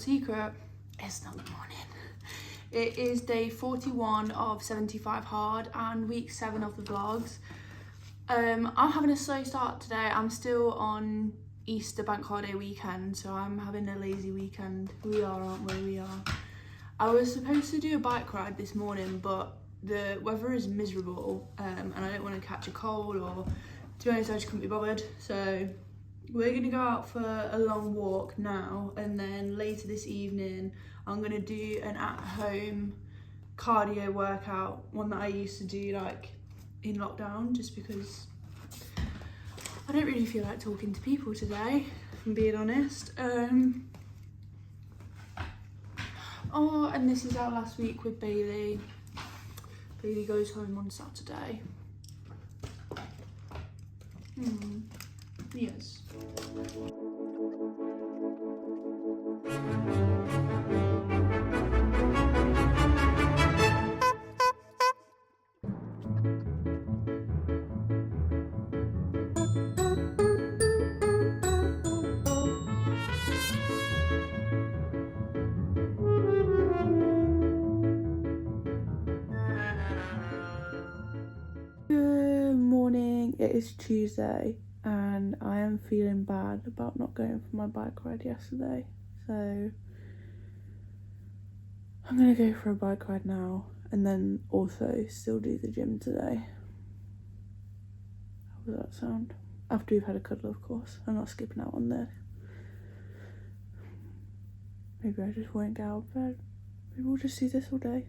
secret. It's not the morning. It is day 41 of 75 hard and week 7 of the vlogs. I'm having a slow start today. I'm still on Easter bank holiday weekend, so I'm having a lazy weekend. We are, aren't we? We are. I was supposed to do a bike ride this morning, but the weather is miserable, and I don't want to catch a cold, or to be honest, I just couldn't be bothered. So we're gonna go out for a long walk now, and then later this evening I'm gonna do an at-home cardio workout, one that I used to do like in lockdown, just because I don't really feel like talking to people today, if I'm being honest. Oh, and this is our last week with Bailey. Bailey goes home on Saturday. Yes. Good morning, it is Tuesday and I am feeling bad about not going for my bike ride yesterday, so I'm gonna go for a bike ride now and then also still do the gym today. How does that sound? After we've had a cuddle, of course. I'm not skipping out on this. Maybe I just won't get out of bed. Maybe we'll just do this all day.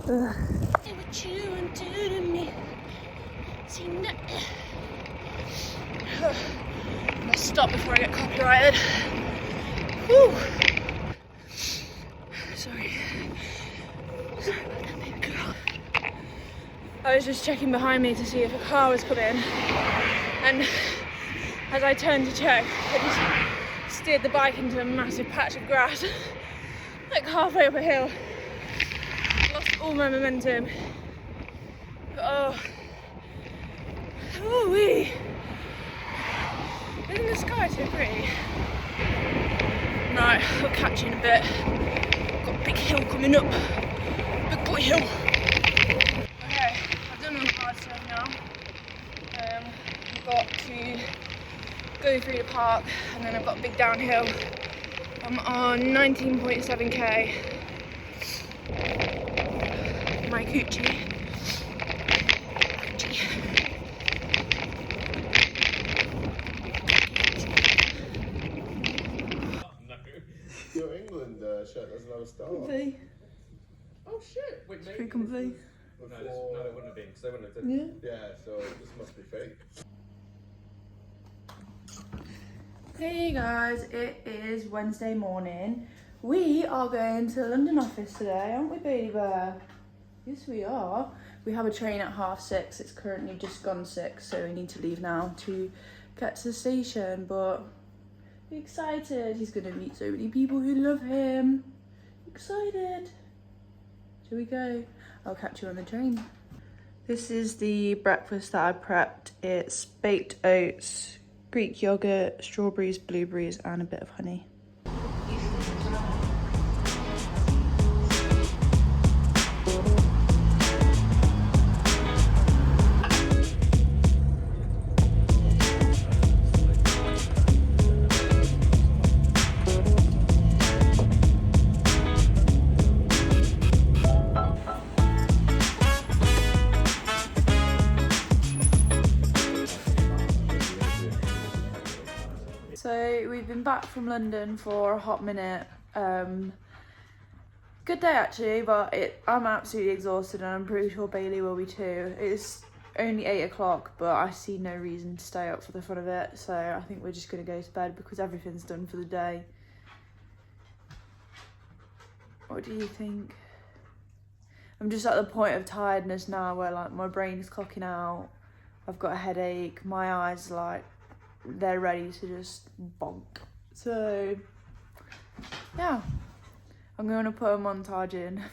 What you want to do to me? See that? I'll stop before I get copyrighted. Whew. Sorry about that, baby girl. I was just checking behind me to see if a car was coming, and as I turned to check, I just steered the bike into a massive patch of grass, like halfway up a hill. Lost all my momentum. Oh, wee! Isn't the sky so pretty? Right, I'll catch you in a bit. Got a big hill coming up. Big boy hill. Okay, I've done all the hard stuff now. I've got to go through the park, and then I've got a big downhill. I'm on 19.7k. My coochie. Your England shirt doesn't have a star. Comfy. Oh shit! Wait, It's pretty comfy. No, they wouldn't have been, because they wouldn't have done it. Yeah. Yeah, so this must be fake. Hey guys, it is Wednesday morning. We are going to the London office today, aren't we, baby bear? Yes, we are. We have a train at 6:30. It's currently just gone 6, so we need to leave now to get to the station. But excited. He's going to meet so many people who love him. Excited. Shall we go? I'll catch you on the train. This is the breakfast that I prepped. It's baked oats, Greek yogurt, strawberries, blueberries, and a bit of honey. So we've been back from London for a hot minute. Good day actually, but I'm absolutely exhausted and I'm pretty sure Bailey will be too. It's only 8 o'clock, but I see no reason to stay up for the fun of it. So I think we're just gonna go to bed because everything's done for the day. What do you think? I'm just at the point of tiredness now where like my brain's clocking out. I've got a headache, my eyes like they're ready to just bonk. So yeah, I'm going to put a montage in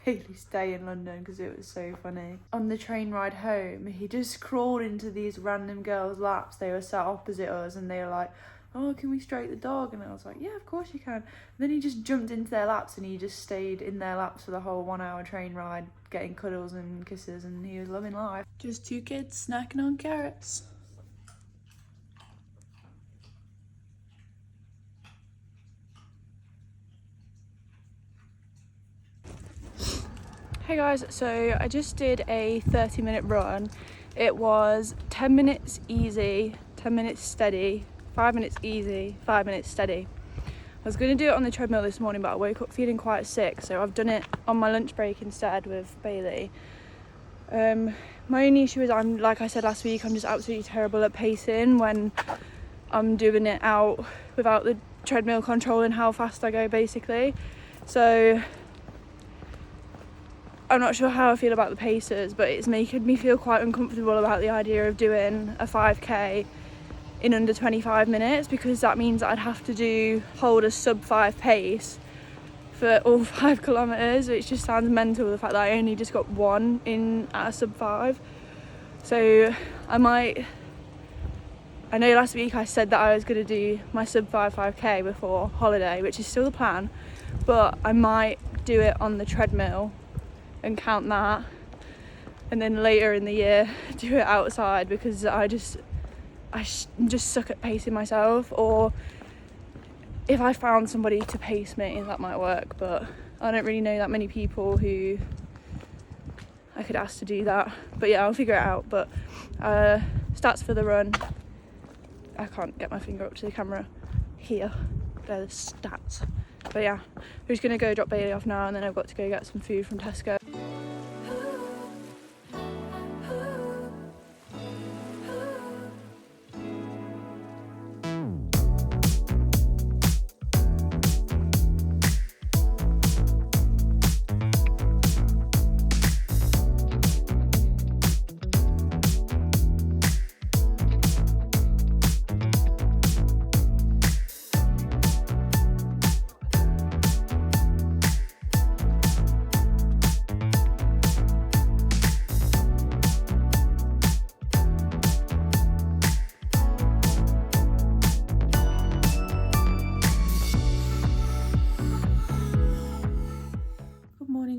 Bailey's day in London because it was so funny. On the train ride home, he just crawled into these random girls' laps. They were sat opposite us and they were like, oh, can we stroke the dog? And I was like, yeah, of course you can. And then he just jumped into their laps and he just stayed in their laps for the whole 1 hour train ride, getting cuddles and kisses, and he was loving life. Just 2 kids snacking on carrots. Hey guys, so I just did a 30-minute run. It was 10 minutes easy, 10 minutes steady, 5 minutes easy, 5 minutes steady. I was going to do it on the treadmill this morning, but I woke up feeling quite sick, so I've done it on my lunch break instead with Bailey. My only issue is like I said last week, I'm just absolutely terrible at pacing when I'm doing it out without the treadmill controlling how fast I go, basically. So I'm not sure how I feel about the paces, but it's making me feel quite uncomfortable about the idea of doing a 5k in under 25 minutes, because that means I'd have to hold a sub 5 pace for all 5 kilometers, which just sounds mental, the fact that I only just got 1 in at a sub 5. So I know last week I said that I was going to do my sub 5 5k before holiday, which is still the plan, but I might do it on the treadmill and count that, and then later in the year do it outside, because I just suck at pacing myself. Or if I found somebody to pace me, that might work, but I don't really know that many people who I could ask to do that. But yeah, I'll figure it out. But stats for the run, I can't get my finger up to the camera here, they're the stats. But yeah, we're just gonna go drop Bailey off now, and then I've got to go get some food from Tesco.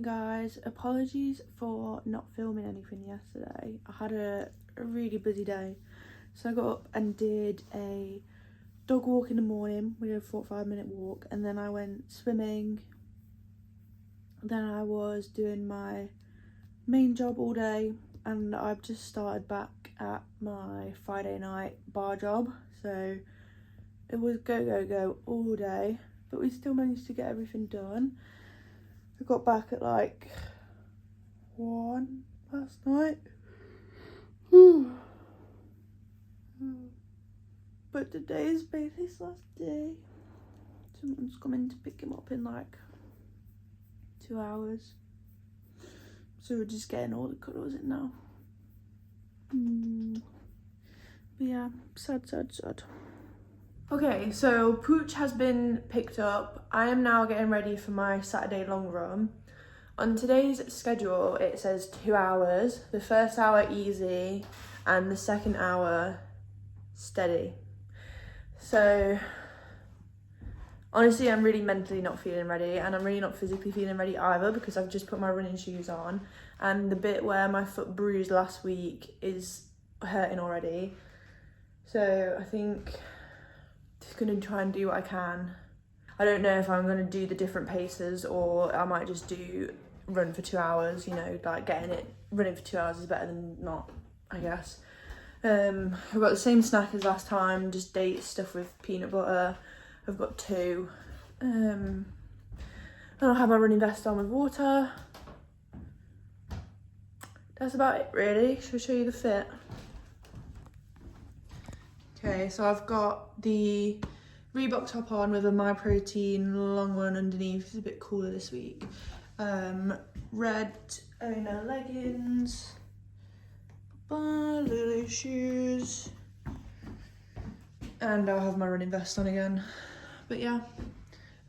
Guys, apologies for not filming anything yesterday. I had a really busy day, so I got up and did a dog walk in the morning. We did a 45-minute walk, and then I went swimming. Then I was doing my main job all day, and I've just started back at my Friday night bar job, so it was go all day, but we still managed to get everything done. I got back at like 1 last night. But today is Bailey's last day. Someone's coming to pick him up in like 2 hours. So we're just getting all the cuddles in now. But yeah, sad. Okay, so Pooch has been picked up. I am now getting ready for my Saturday long run. On today's schedule, it says 2 hours. The first hour easy and the second hour steady. So honestly, I'm really mentally not feeling ready, and I'm really not physically feeling ready either, because I've just put my running shoes on and the bit where my foot bruised last week is hurting already. So I think just gonna try and do what I can. I don't know if I'm gonna do the different paces, or I might just do run for 2 hours, you know, like running for 2 hours is better than not, I guess. I've got the same snack as last time, just dates stuff with peanut butter. I've got 2. And I'll have my running vest on with water. That's about it really. Should I show you the fit? Okay, so I've got the Reebok top on with a MyProtein long one underneath. It's a bit cooler this week. Red Owner leggings, Lily shoes, and I'll have my running vest on again. But yeah,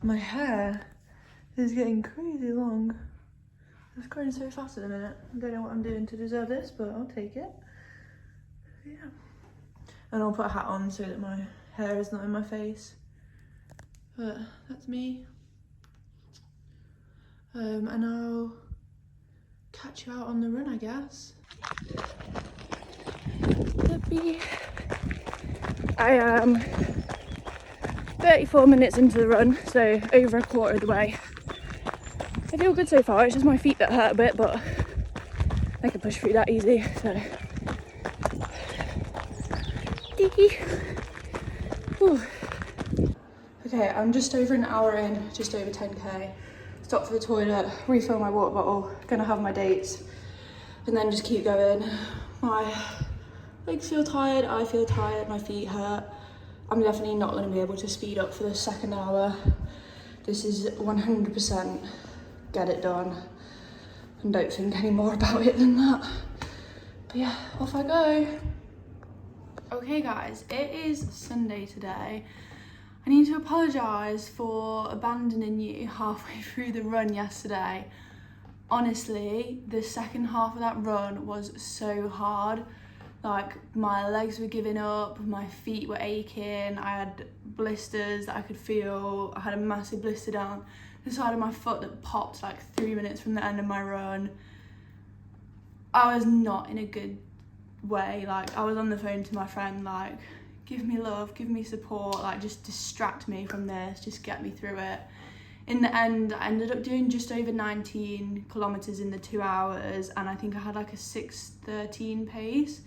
my hair is getting crazy long. It's going so fast at the minute. I don't know what I'm doing to deserve this, but I'll take it. Yeah. And I'll put a hat on so that my hair is not in my face. But that's me. And I'll catch you out on the run, I guess. I am 34 minutes into the run, so over a quarter of the way. I feel good so far. It's just my feet that hurt a bit, but I can push through that easy, so. Okay, I'm just over an hour in, just over 10k. Stop for the toilet, refill my water bottle, gonna have my dates, and then just keep going. My legs feel tired, I feel tired, my feet hurt. I'm definitely not gonna be able to speed up for the second hour. This is 100% get it done, and don't think any more about it than that. But yeah, off I go. Okay guys, it is Sunday today. I need to apologise for abandoning you halfway through the run yesterday. Honestly, the second half of that run was so hard. Like, my legs were giving up, my feet were aching, I had blisters that I could feel. I had a massive blister down the side of my foot that popped like 3 minutes from the end of my run. I was not in a good way. Like, I was on the phone to my friend like, give me love, give me support, like just distract me from this, just get me through it. In the end, I ended up doing just over 19 kilometers in the 2 hours, and I think I had like a 6:13 pace,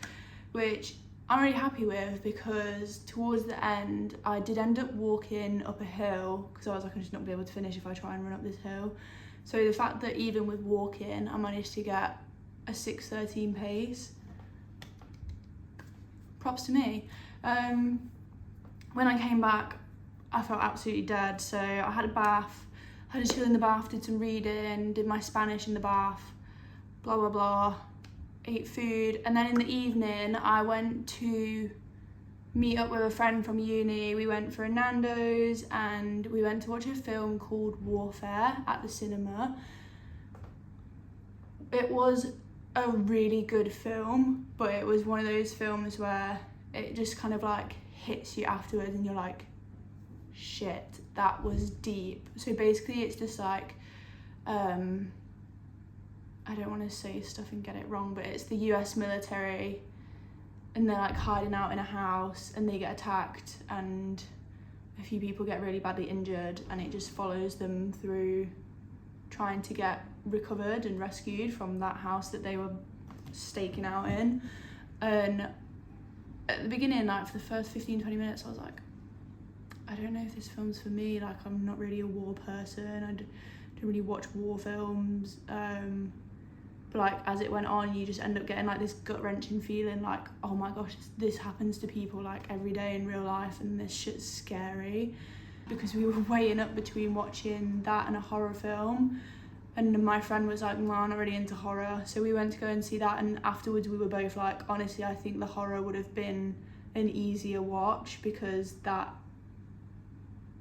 which I'm really happy with, because towards the end I did end up walking up a hill because I was like, I'm just not gonna be able to finish if I try and run up this hill. So the fact that even with walking I managed to get a 6:13 pace, props to me. When I came back, I felt absolutely dead, so I had a bath, had a chill in the bath, did some reading, did my Spanish in the bath, blah blah blah, ate food, and then in the evening I went to meet up with a friend from uni. We went for a Nando's and we went to watch a film called Warfare at the cinema. It was a really good film, but it was one of those films where it just kind of like hits you afterwards and you're like, shit, that was deep. So basically it's just like, I don't want to say stuff and get it wrong, but it's the US military and they're like hiding out in a house and they get attacked and a few people get really badly injured, and it just follows them through trying to get recovered and rescued from that house that they were staking out in. And at the beginning, like for the first 15-20 minutes, I was like, I don't know if this film's for me. Like, I'm not really a war person. I don't really watch war films. But like as it went on, you just end up getting like this gut-wrenching feeling like, oh my gosh, this happens to people like every day in real life, and this shit's scary. Because we were weighing up between watching that and a horror film, and my friend was like, no, I'm not really into horror, so we went to go and see that, and afterwards we were both like, honestly, I think the horror would have been an easier watch because that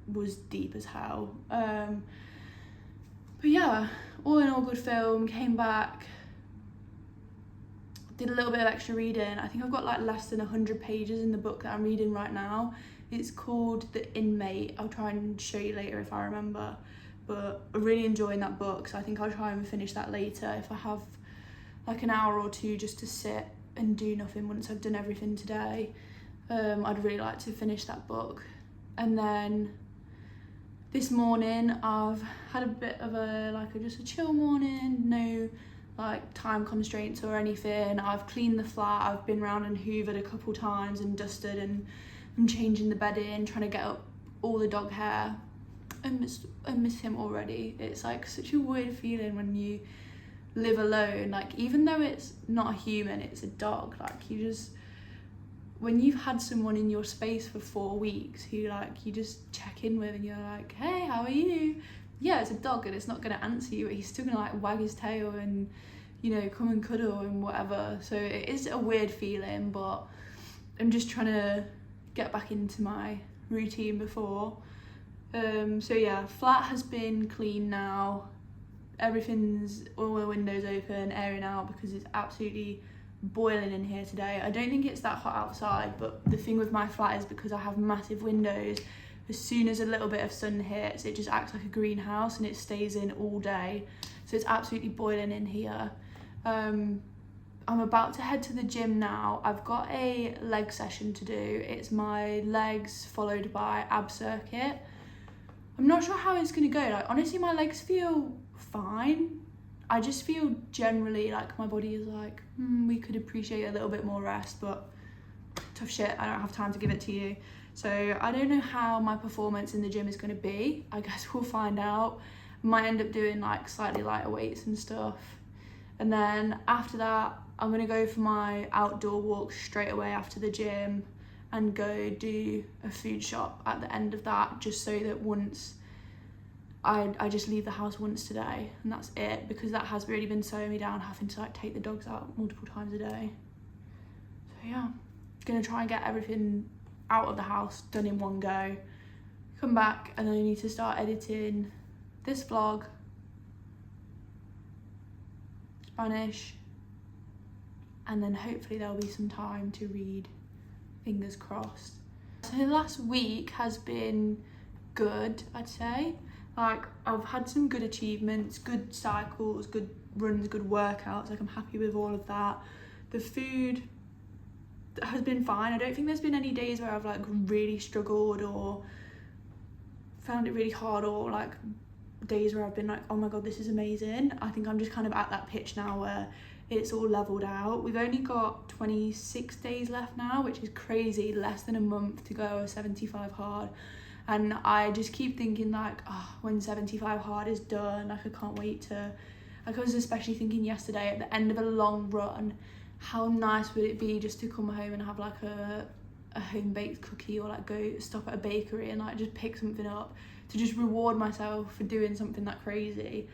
was deep as hell. But yeah, all in all, good film. Came back, did a little bit of extra reading. I think I've got like less than 100 pages in the book that I'm reading right now. It's called The Inmate. I'll try and show you later if I remember. But I'm really enjoying that book, so I think I'll try and finish that later if I have like an hour or two just to sit and do nothing once I've done everything today. I'd really like to finish that book. And then this morning I've had a bit of just a chill morning, no like time constraints or anything. I've cleaned the flat, I've been round and hoovered a couple times and dusted, and I'm changing the bedding, trying to get up all the dog hair. I miss him already. It's like such a weird feeling when you live alone, like even though it's not a human, it's a dog. Like you just, when you've had someone in your space for 4 weeks who like you just check in with and you're like, hey, how are you? Yeah, it's a dog and it's not gonna answer you, but he's still gonna like wag his tail and, you know, come and cuddle and whatever. So it is a weird feeling, but I'm just trying to get back into my routine before. So yeah, flat has been clean now. Everything's, all the windows open, airing out because it's absolutely boiling in here today. I don't think it's that hot outside, but the thing with my flat is because I have massive windows, as soon as a little bit of sun hits, it just acts like a greenhouse and it stays in all day. So it's absolutely boiling in here. I'm about to head to the gym now. I've got a leg session to do. It's my legs followed by ab circuit. I'm not sure how it's gonna go. Like, honestly, my legs feel fine. I just feel generally like my body is like, we could appreciate a little bit more rest, but tough shit, I don't have time to give it to you. So I don't know how my performance in the gym is going to be. I guess we'll find out. Might end up doing like slightly lighter weights and stuff. And then after that, I'm going to go for my outdoor walk straight away after the gym and go do a food shop at the end of that, just so that once I just leave the house once today and that's it, because that has really been slowing me down, having to like take the dogs out multiple times a day. So yeah, gonna try and get everything out of the house done in one go, come back, and then I need to start editing this vlog, Spanish, and then hopefully there'll be some time to read, fingers crossed. So the last week has been good, I'd say. Like, I've had some good achievements, good cycles, good runs, good workouts. Like, I'm happy with all of that. The food has been fine. I don't think there's been any days where I've like really struggled or found it really hard, or like days where I've been like, oh my god, this is amazing. I think I'm just kind of at that pitch now where it's all leveled out. We've only got 26 days left now, which is crazy, less than a month to go of 75 hard. And I just keep thinking like, oh, when 75 hard is done, like I can't wait to, like I was especially thinking yesterday at the end of a long run, how nice would it be just to come home and have like a home-baked cookie, or like go stop at a bakery and like just pick something up to just reward myself for doing something that crazy.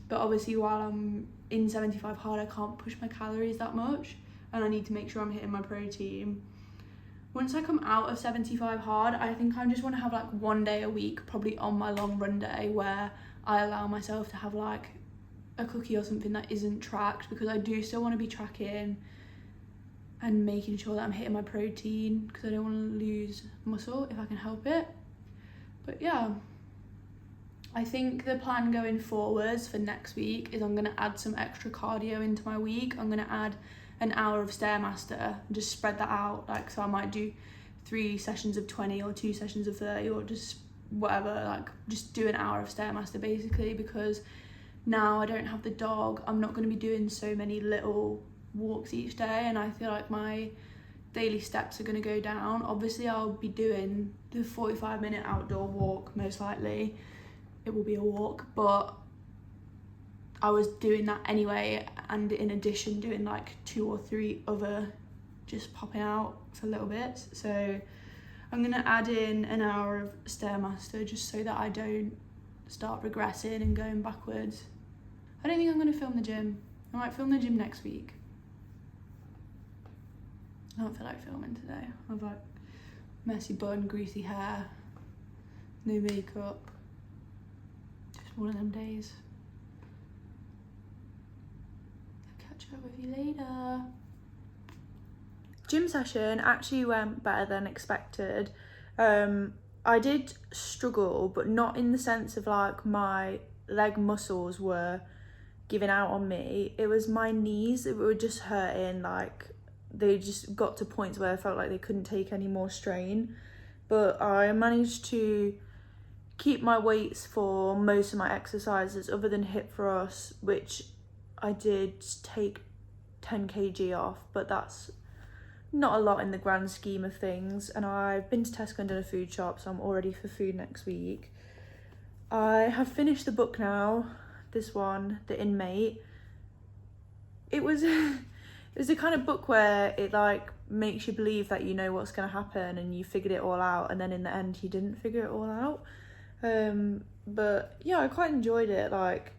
But obviously while I'm in 75 hard, I can't push my calories that much and I need to make sure I'm hitting my protein. Once I come out of 75 hard, I think I just want to have like one day a week, probably on my long run day, where I allow myself to have like a cookie or something that isn't tracked, because I do still want to be tracking and making sure that I'm hitting my protein, because I don't want to lose muscle if I can help it. But yeah, I think the plan going forwards for next week is I'm going to add some extra cardio into my week. I'm going to add an hour of Stairmaster and just spread that out. Like, so I might do 3 sessions of 20 or 2 sessions of 30 or just whatever, like just do an hour of Stairmaster basically, because now I don't have the dog, I'm not going to be doing so many little walks each day, and I feel like my daily steps are going to go down. Obviously I'll be doing the 45-minute outdoor walk, most likely it will be a walk, but I was doing that anyway, and in addition doing like 2 or 3 other just popping out for little bits. So I'm gonna add in an hour of Stairmaster just so that I don't start regressing and going backwards. I don't think I'm gonna film the gym. I might film the gym next week. I don't feel like filming today. I've like messy bun, greasy hair, no makeup. Just one of them days. I'll catch up with you later. Gym session actually went better than expected. I did struggle, but not in the sense of like my leg muscles were giving out on me. It was my knees that were just hurting, like they just got to points where I felt like they couldn't take any more strain. But I managed to keep my weights for most of my exercises other than hip thrusts, which I did take 10 kg off, but that's not a lot in the grand scheme of things. And I've been to Tesco and done a food shop, so I'm all ready for food next week. I have finished the book now, this one, The Inmate. It was it was the kind of book where it like makes you believe that you know what's going to happen and you figured it all out, and then in the end you didn't figure it all out. But yeah, I quite enjoyed it. Like,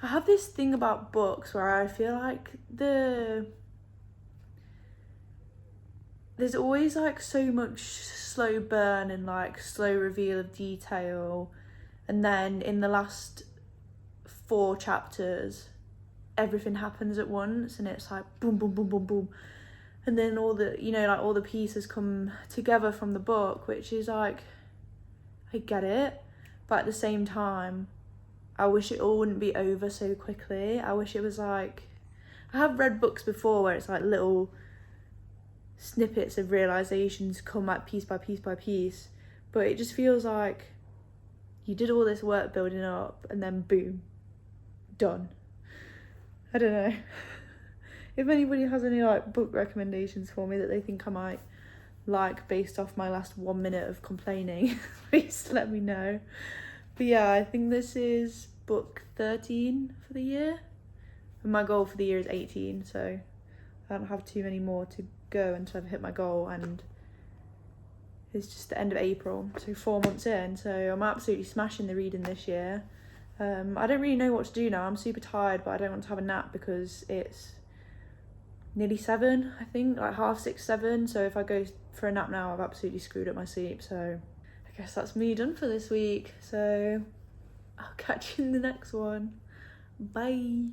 I have this thing about books where I feel like the there's always like so much slow burn and like slow reveal of detail, and then in the last 4 chapters everything happens at once and it's like boom boom boom boom boom, and then all the, you know, like all the pieces come together from the book, which is like, I get it, but at the same time I wish it all wouldn't be over so quickly. I wish it was like, I have read books before where it's like little snippets of realizations come like piece by piece by piece, but it just feels like you did all this work building up and then boom, done. I don't know. If anybody has any like book recommendations for me that they think I might like based off my last 1 minute of complaining, please let me know. But yeah, I think this is book 13 for the year, and my goal for the year is 18, so I don't have too many more to go until I've hit my goal, and it's just the end of April, so 4 months in, so I'm absolutely smashing the reading this year. I don't really know what to do now. I'm super tired, but I don't want to have a nap because it's nearly 7, I think, like 6:30, 7, so if I go for a nap now I've absolutely screwed up my sleep. So I guess that's me done for this week, so I'll catch you in the next one. Bye.